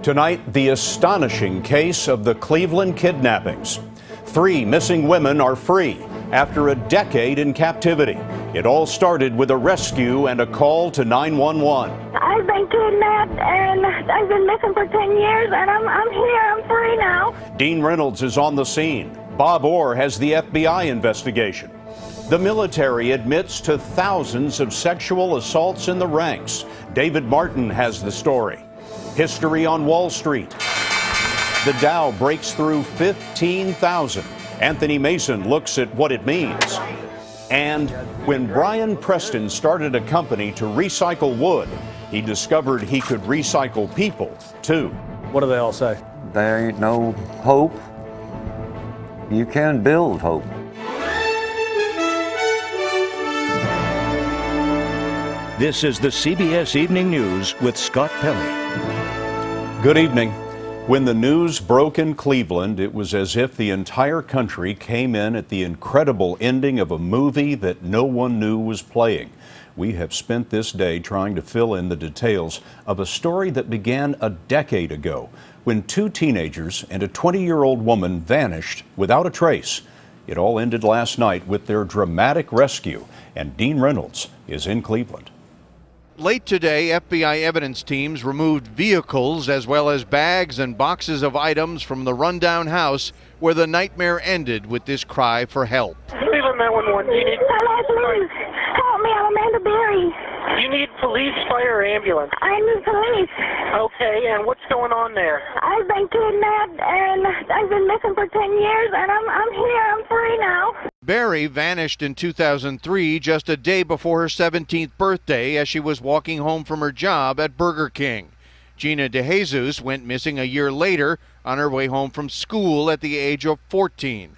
Tonight, the astonishing case of the Cleveland kidnappings. 3 missing women are free after a decade in captivity. It all started with a rescue and a call to 911. I've been kidnapped and I've been missing for 10 years and I'm here, I'm free now. Dean Reynolds is on the scene. Bob Orr has the FBI investigation. The military admits to thousands of sexual assaults in the ranks. David Martin has the story. History on Wall Street. The Dow breaks through 15,000. Anthony Mason looks at what it means. And when Brian Preston started a company to recycle wood, he discovered he could recycle people, too. What do they all say? There ain't no hope. You can build hope. This is the CBS Evening News with Scott Pelley. Good evening. When the news broke in Cleveland, it was as if the entire country came in at the incredible ending of a movie that no one knew was playing. We have spent this day trying to fill in the details of a story that began a decade ago when 2 teenagers and a 20-year-old woman vanished without a trace. It all ended last night with their dramatic rescue, and Dean Reynolds is in Cleveland. Late today, FBI evidence teams removed vehicles as well as bags and boxes of items from the rundown house where the nightmare ended with this cry for help. Cleveland 911, you need... Hello, please. Help me, I'm Amanda Berry. You need police, fire, or ambulance. I need police. Okay, and what's going on there? I've been kidnapped and I've been missing for 10 years and I'm here, I'm free now. Berry vanished in 2003, just a day before her 17th birthday, as she was walking home from her job at Burger King. Gina DeJesus went missing a year later on her way home from school at the age of 14.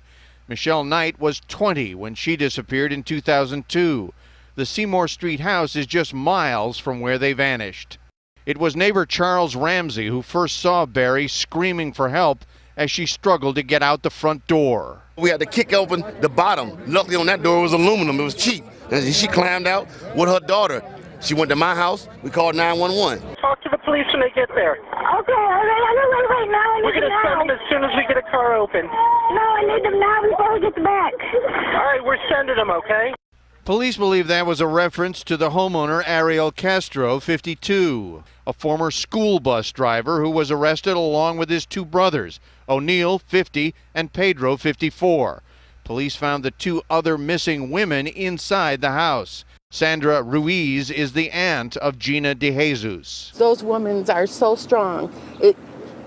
Michelle Knight was 20 when she disappeared in 2002. The Seymour Street house is just miles from where they vanished. It was neighbor Charles Ramsey who first saw Berry screaming for help as she struggled to get out the front door. We had to kick open the bottom. Luckily on that door was aluminum, it was cheap. And she climbed out with her daughter. She went to my house, we called 911. Talk to the police when they get there. Okay, I'm gonna wait right now. We're going to send them as soon as we get a car open. No, I need them now before we get back. All right, we're sending them, okay? Police believe that was a reference to the homeowner Ariel Castro, 52, a former school bus driver who was arrested along with his 2 brothers, O'Neill, 50, and Pedro, 54. Police found the 2 other missing women inside the house. Sandra Ruiz is the aunt of Gina DeJesus. Those women are so strong.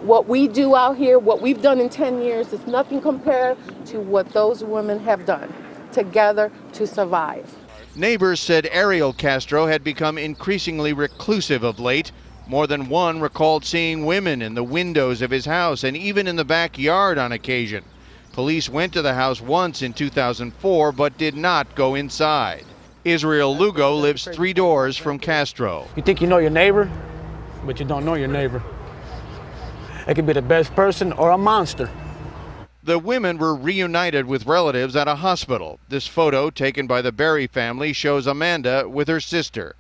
What we do out here, what we've done in 10 years is nothing compared to what those women have done together to survive. Neighbors said Ariel Castro had become increasingly reclusive of late. More than one recalled seeing women in the windows of his house and even in the backyard on occasion. Police went to the house once in 2004 but did not go inside. Israel Lugo lives 3 doors from Castro. You think you know your neighbor, but you don't know your neighbor. It could be the best person or a monster. The women were reunited with relatives at a hospital. This photo, taken by the Berry family, shows Amanda with her sister.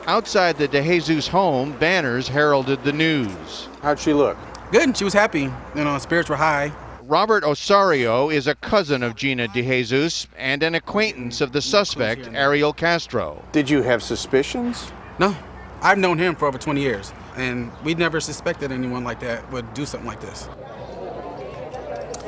Outside the DeJesus home, banners heralded the news. How'd she look? Good. She was happy. Spirits were high. Robert Osario is a cousin of Gina DeJesus and an acquaintance of the suspect, Ariel Castro. Did you have suspicions? No. I've known him for over 20 years, and we never suspected anyone like that would do something like this.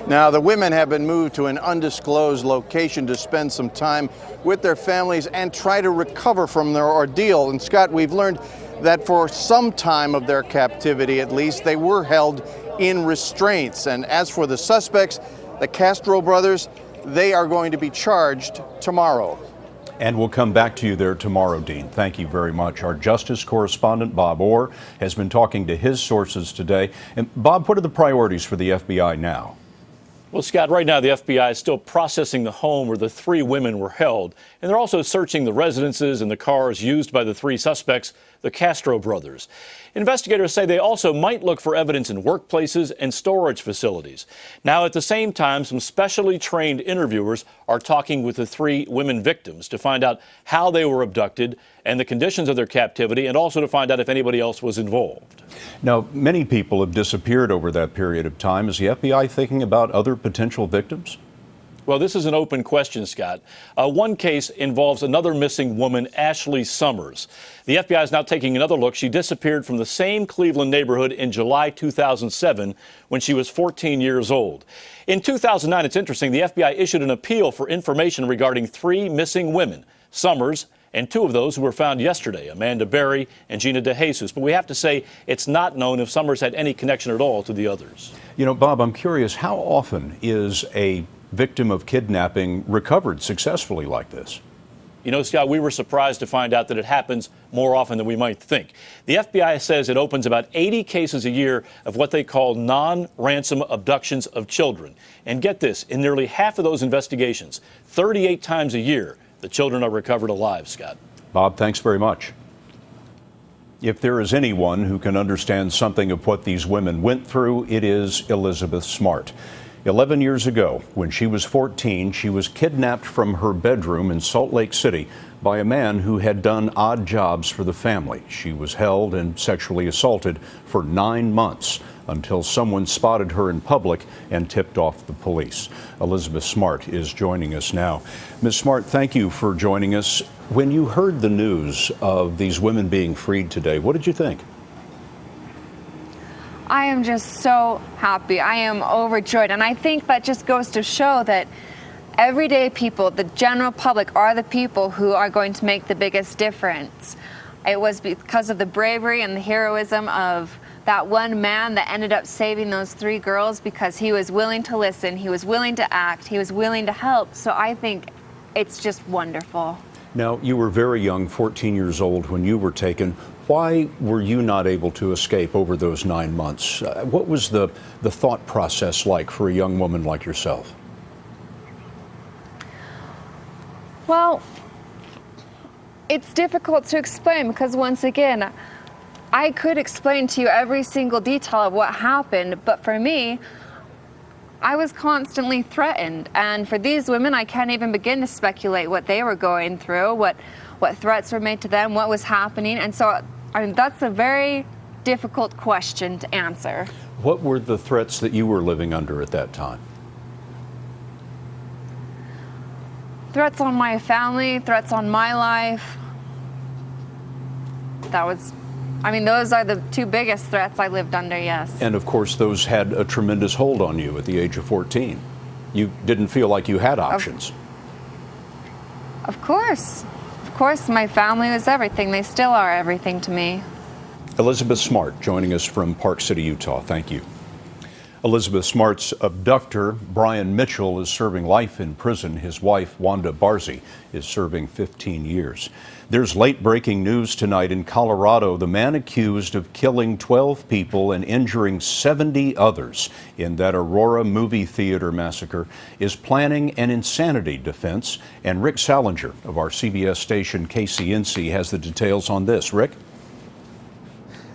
Now, the women have been moved to an undisclosed location to spend some time with their families and try to recover from their ordeal. And Scott, we've learned that for some time of their captivity, at least, they were held in restraints. And as for the suspects, the Castro brothers, they are going to be charged tomorrow. And we'll come back to you there tomorrow, Dean. Thank you very much. Our justice correspondent, Bob Orr, has been talking to his sources today. And Bob, what are the priorities for the FBI now? Well, Scott, right now the FBI is still processing the home where the 3 women were held, and they're also searching the residences and the cars used by the 3 suspects. the Castro brothers. Investigators say they also might look for evidence in workplaces and storage facilities. Now, at the same time, some specially trained interviewers are talking with the 3 women victims to find out how they were abducted and the conditions of their captivity, and also to find out if anybody else was involved. Now, many people have disappeared over that period of time. Is the FBI thinking about other potential victims? Well, this is an open question, Scott. One case involves another missing woman, Ashley Summers. The FBI is now taking another look. She disappeared from the same Cleveland neighborhood in July 2007 when she was 14 years old. In 2009, it's interesting, the FBI issued an appeal for information regarding 3 missing women, Summers, and 2 of those who were found yesterday, Amanda Berry and Gina DeJesus. But we have to say it's not known if Summers had any connection at all to the others. You know, Bob, I'm curious, how often is a victim of kidnapping recovered successfully like this? You know, Scott, we were surprised to find out that it happens more often than we might think. The FBI says it opens about 80 cases a year of what they call non-ransom abductions of children. And get this, in nearly half of those investigations, 38 times a year, the children are recovered alive, Scott. Bob, thanks very much. If there is anyone who can understand something of what these women went through, it is Elizabeth Smart. 11 years ago, when she was 14, she was kidnapped from her bedroom in Salt Lake City by a man who had done odd jobs for the family. She was held and sexually assaulted for 9 months until someone spotted her in public and tipped off the police. Elizabeth Smart is joining us now. Ms. Smart, thank you for joining us. When you heard the news of these women being freed today, what did you think? I am just so happy. I am overjoyed. And I think that just goes to show that everyday people, the general public, are the people who are going to make the biggest difference. It was because of the bravery and the heroism of that one man that ended up saving those 3 girls, because he was willing to listen, he was willing to act, he was willing to help. So I think it's just wonderful. Now, you were very young, 14 years old, when you were taken. Why were you not able to escape over those 9 months? What was the thought process like for a young woman like yourself? Well, it's difficult to explain because, once again, I could explain to you every single detail of what happened, but for me, I was constantly threatened. And for these women, I can't even begin to speculate what they were going through, what threats were made to them, what was happening. And so, I mean, that's a very difficult question to answer. What were the threats that you were living under at that time? Threats on my family, threats on my life. Those are the 2 biggest threats I lived under, yes. And of course, those had a tremendous hold on you at the age of 14. You didn't feel like you had options. Of course. Of course, my family was everything. They still are everything to me. Elizabeth Smart joining us from Park City, Utah. Thank you. Elizabeth Smart's abductor, Brian Mitchell, is serving life in prison. His wife, Wanda Barzy, is serving 15 years. There's late-breaking news tonight in Colorado. The man accused of killing 12 people and injuring 70 others in that Aurora movie theater massacre is planning an insanity defense. And Rick Salinger of our CBS station KCNC has the details on this. Rick?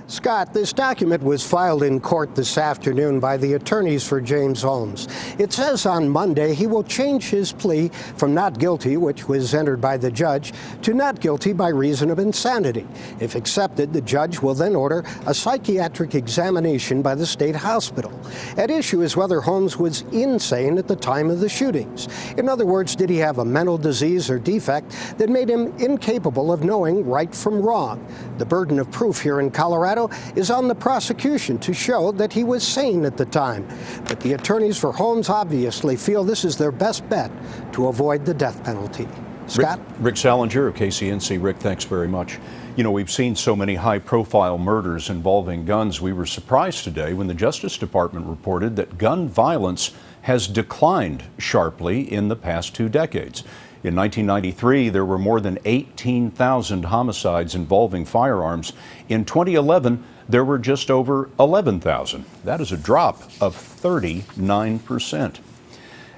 Scott, this document was filed in court this afternoon by the attorneys for James Holmes. It says on Monday he will change his plea from not guilty, which was entered by the judge, to not guilty by reason of insanity. If accepted, the judge will then order a psychiatric examination by the state hospital. At issue is whether Holmes was insane at the time of the shootings. In other words, did he have a mental disease or defect that made him incapable of knowing right from wrong? The burden of proof here in Colorado is on the prosecution to show that he was sane at the time. But the attorneys for Holmes obviously feel this is their best bet to avoid the death penalty. Scott? Rick Salinger of KCNC. Rick, thanks very much. You know, we've seen so many high-profile murders involving guns. We were surprised today when the Justice Department reported that gun violence has declined sharply in the past 2 decades. In 1993, there were more than 18,000 homicides involving firearms. In 2011, there were just over 11,000. That is a drop of 39%.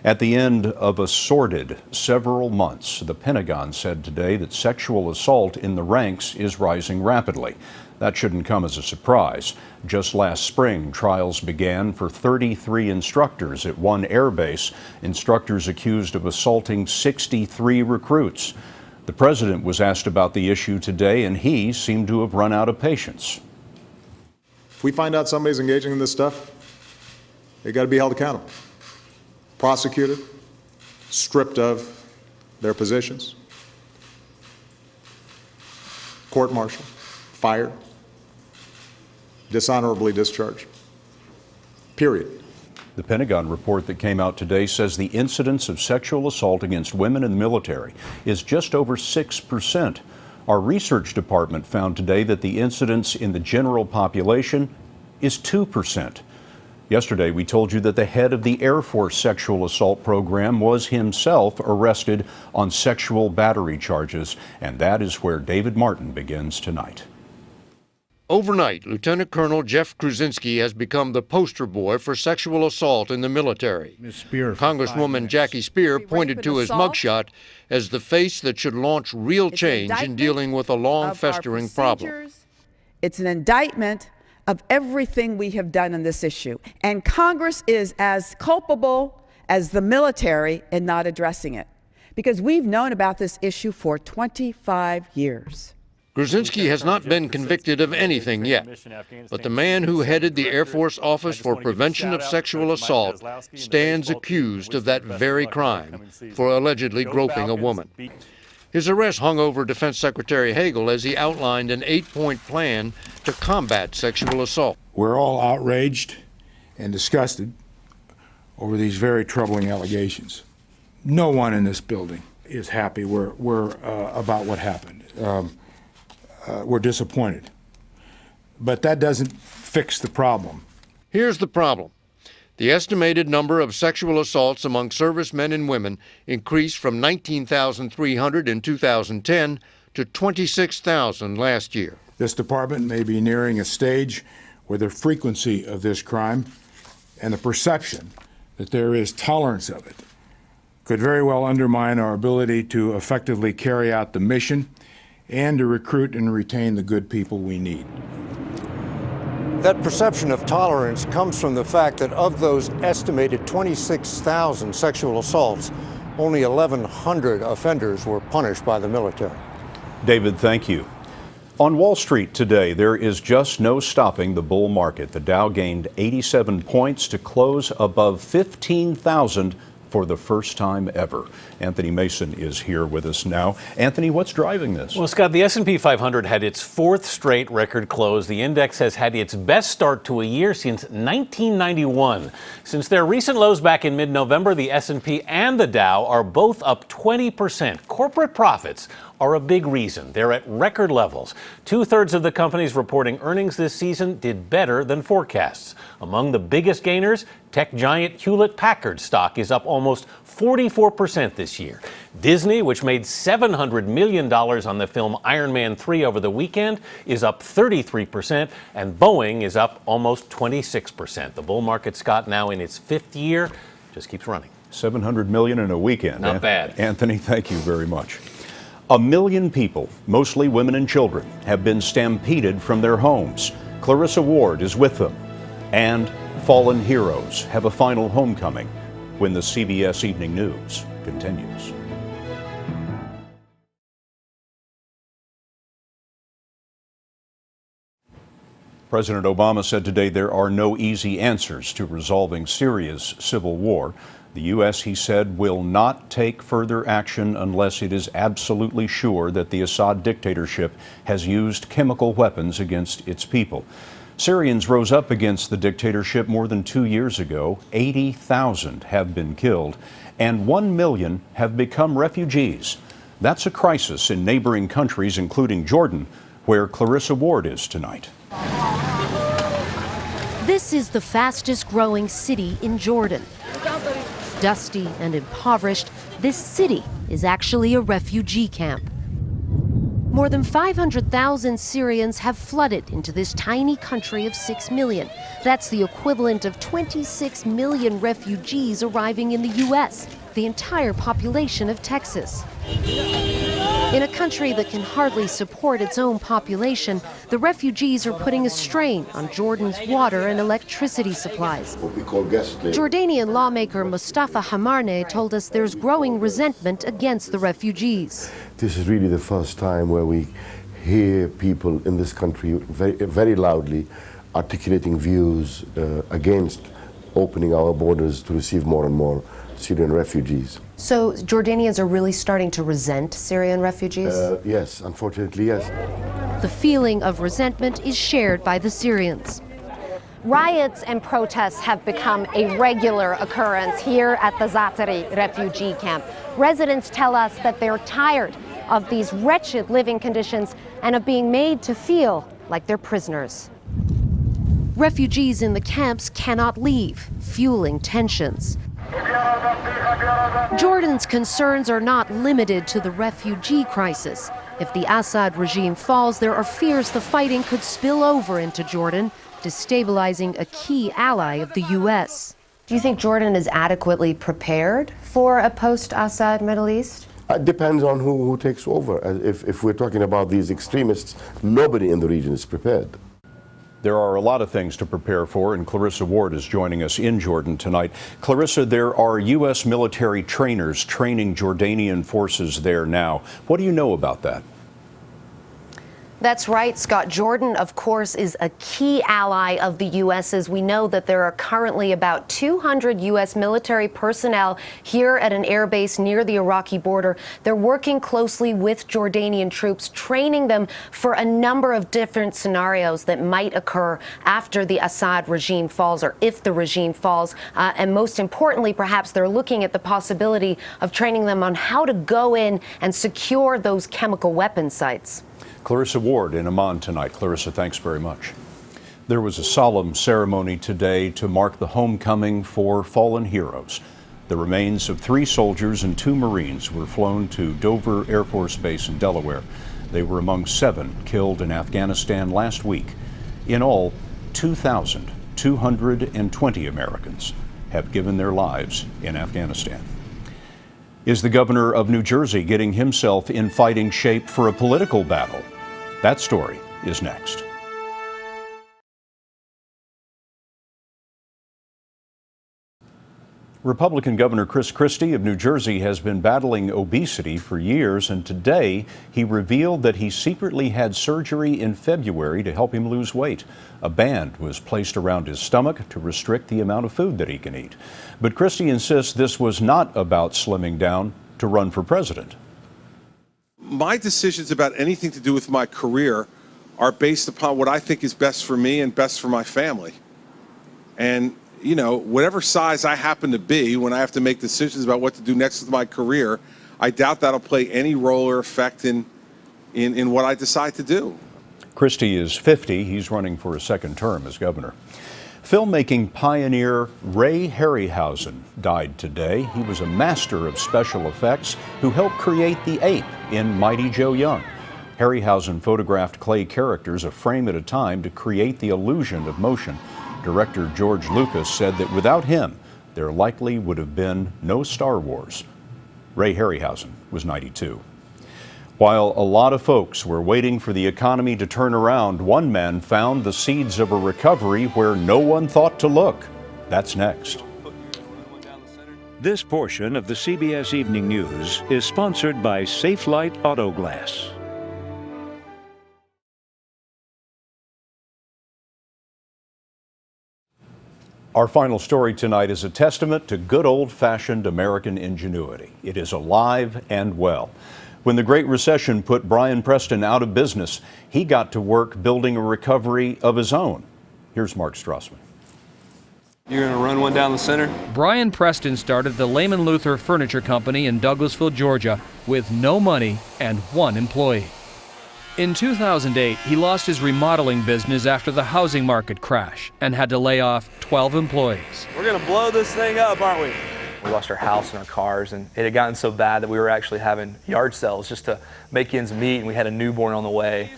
At the end of a sordid several months, the Pentagon said today that sexual assault in the ranks is rising rapidly. That shouldn't come as a surprise. Just last spring, trials began for 33 instructors at one air base, instructors accused of assaulting 63 recruits. The president was asked about the issue today, and he seemed to have run out of patience. If we find out somebody's engaging in this stuff, they got to be held accountable. Prosecuted, stripped of their positions, court-martialed, fired, dishonorably discharged, period. The Pentagon report that came out today says the incidence of sexual assault against women in the military is just over 6%. Our research department found today that the incidence in the general population is 2%. Yesterday, we told you that the head of the Air Force sexual assault program was himself arrested on sexual battery charges, and that is where David Martin begins tonight. Overnight, Lieutenant Colonel Jeff Krasinski has become the poster boy for sexual assault in the military. Congresswoman Jackie Speer pointed to his mugshot as the face that should launch real change in dealing with a long festering problem. It's an indictment of everything we have done on this issue. And Congress is as culpable as the military in not addressing it, because we've known about this issue for 25 years. Krasinski has not been convicted of anything yet, but the man who headed the Air Force Office for Prevention of Sexual Assault stands accused of that very crime for allegedly groping a woman. His arrest hung over Defense Secretary Hagel as he outlined an 8-point plan to combat sexual assault. We're all outraged and disgusted over these very troubling allegations. No one in this building is happy about what happened. We're disappointed. But that doesn't fix the problem. Here's the problem. The estimated number of sexual assaults among servicemen and women increased from 19,300 in 2010 to 26,000 last year. This department may be nearing a stage where the frequency of this crime and the perception that there is tolerance of it could very well undermine our ability to effectively carry out the mission and to recruit and retain the good people we need. That perception of tolerance comes from the fact that of those estimated 26,000 sexual assaults, only 1,100 offenders were punished by the military. David, thank you. On Wall Street today, there is just no stopping the bull market. The Dow gained 87 points to close above 15,000 for the first time ever. Anthony Mason is here with us now. Anthony, what's driving this? Well, Scott, the S&P 500 had its fourth straight record close. The index has had its best start to a year since 1991. Since their recent lows back in mid-November, the S&P and the Dow are both up 20%. Corporate profits are a big reason. They're at record levels. 2/3 of the companies reporting earnings this season did better than forecasts. Among the biggest gainers, tech giant Hewlett-Packard stock is up almost 44% this year. Disney, which made $700 million on the film Iron Man 3 over the weekend, is up 33%, and Boeing is up almost 26%. The bull market, Scott, now in its fifth year, just keeps running. $700 million in a weekend. Not bad. Anthony, thank you very much. 1 million people, mostly women and children, have been stampeded from their homes. Clarissa Ward is with them. And fallen heroes have a final homecoming when the CBS Evening News continues. President Obama said today there are no easy answers to resolving Syria's civil war. The U.S., he said, will not take further action unless it is absolutely sure that the Assad dictatorship has used chemical weapons against its people. Syrians rose up against the dictatorship more than 2 years ago. 80,000 have been killed, and 1 million have become refugees. That's a crisis in neighboring countries, including Jordan, where Clarissa Ward is tonight. This is the fastest growing city in Jordan. Dusty and impoverished, this city is actually a refugee camp. More than 500,000 Syrians have flooded into this tiny country of 6 million. That's the equivalent of 26 million refugees arriving in the U.S., the entire population of Texas. In a country that can hardly support its own population, the refugees are putting a strain on Jordan's water and electricity supplies. What we call gas layers. Jordanian lawmaker Mustafa Hamarne told us there's growing resentment against the refugees. This is really the first time where we hear people in this country very loudly articulating views against opening our borders to receive more and more Syrian refugees. So Jordanians are really starting to resent Syrian refugees? Yes, unfortunately, yes. The feeling of resentment is shared by the Syrians. Riots and protests have become a regular occurrence here at the Zaatari refugee camp. Residents tell us that they're tired of these wretched living conditions and of being made to feel like they're prisoners. Refugees in the camps cannot leave, fueling tensions. Jordan's concerns are not limited to the refugee crisis. If the Assad regime falls, there are fears the fighting could spill over into Jordan, destabilizing a key ally of the U.S. Do you think Jordan is adequately prepared for a post-Assad Middle East? It depends on who takes over. If we're talking about these extremists, nobody in the region is prepared. There are a lot of things to prepare for, and Clarissa Ward is joining us in Jordan tonight. Clarissa, there are U.S. military trainers training Jordanian forces there now. What do you know about that? That's right, Scott. Jordan, of course, is a key ally of the U.S. as we know that there are currently about 200 U.S. military personnel here at an air base near the Iraqi border. They're working closely with Jordanian troops, training them for a number of different scenarios that might occur after the Assad regime falls, or if the regime falls. And most importantly, perhaps they're looking at the possibility of training them on how to go in and secure those chemical weapon sites. Clarissa Ward in Amman tonight. Clarissa, thanks very much. There was a solemn ceremony today to mark the homecoming for fallen heroes. The remains of 3 soldiers and 2 Marines were flown to Dover Air Force Base in Delaware. They were among 7 killed in Afghanistan last week. In all, 2,220 Americans have given their lives in Afghanistan. Is the governor of New Jersey getting himself in fighting shape for a political battle? That story is next. Republican Governor Chris Christie of New Jersey has been battling obesity for years, and today he revealed that he secretly had surgery in February to help him lose weight. A band was placed around his stomach to restrict the amount of food that he can eat. But Christie insists this was not about slimming down to run for president. My decisions about anything to do with my career are based upon what I think is best for me and best for my family. And, you know, whatever size I happen to be when I have to make decisions about what to do next with my career, I doubt that'll play any role or effect in what I decide to do. Christie is 50. He's running for a second term as governor. Filmmaking pioneer Ray Harryhausen died today. He was a master of special effects who helped create the ape in Mighty Joe Young. Harryhausen photographed clay characters a frame at a time to create the illusion of motion. Director George Lucas said that without him, there likely would have been no Star Wars. Ray Harryhausen was 92. While a lot of folks were waiting for the economy to turn around, one man found the seeds of a recovery where no one thought to look. That's next. This portion of the CBS Evening News is sponsored by Safelite Auto Glass. Our final story tonight is a testament to good old-fashioned American ingenuity. It is alive and well. When the Great Recession put Brian Preston out of business, he got to work building a recovery of his own. Here's Mark Strassman. You're going to run one down the center? Brian Preston started the Lehman Luther Furniture Company in Douglasville, Georgia, with no money and 1 employee. In 2008, he lost his remodeling business after the housing market crash and had to lay off 12 employees. We're going to blow this thing up, aren't we? We lost our house and our cars, and it had gotten so bad that we were actually having yard sales just to make ends meet, and we had a newborn on the way.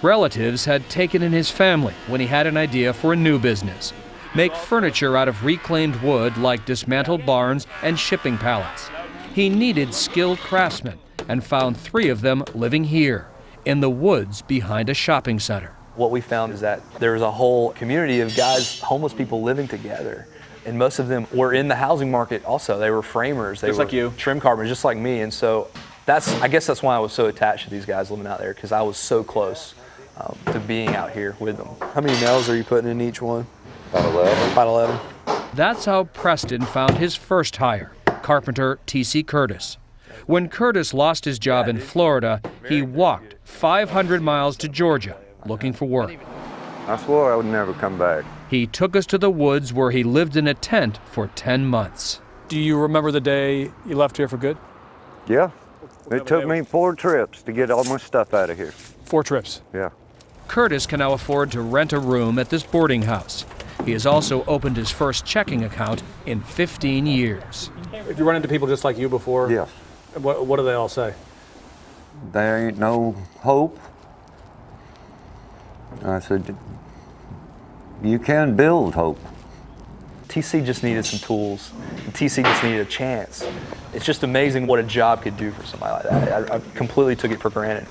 Relatives had taken in his family when he had an idea for a new business. Make furniture out of reclaimed wood like dismantled barns and shipping pallets. He needed skilled craftsmen and found 3 of them living here, in the woods behind a shopping center. What we found is that there was a whole community of guys, homeless people living together. And most of them were in the housing market also. They were framers. They Just were like you. trim carpenters, just like me. And so I guess that's why I was so attached to these guys living out there, because I was so close to being out here with them. How many nails are you putting in each one? About 11. About 11. That's how Preston found his first hire, carpenter T.C. Curtis. When Curtis lost his job in Florida, he walked 500 miles to Georgia looking for work. I swore I would never come back. He took us to the woods where he lived in a tent for 10 months. Do you remember the day you left here for good? Yeah. It took me 4 trips to get all my stuff out of here. 4 trips? Yeah. Curtis can now afford to rent a room at this boarding house. He has also opened his first checking account in 15 years. If you run into people just like you before, yes. What do they all say? There ain't no hope. I said, you can build hope. TC just needed some tools. And TC just needed a chance. It's just amazing what a job could do for somebody like that. I completely took it for granted.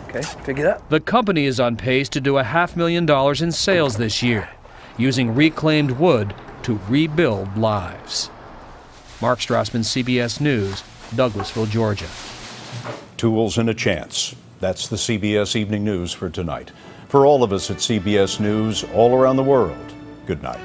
Okay, pick it up. The company is on pace to do $500,000 in sales this year, using reclaimed wood to rebuild lives. Mark Strassman, CBS News, Douglasville, Georgia. Tools and a chance. That's the CBS Evening News for tonight. For all of us at CBS News all around the world, good night.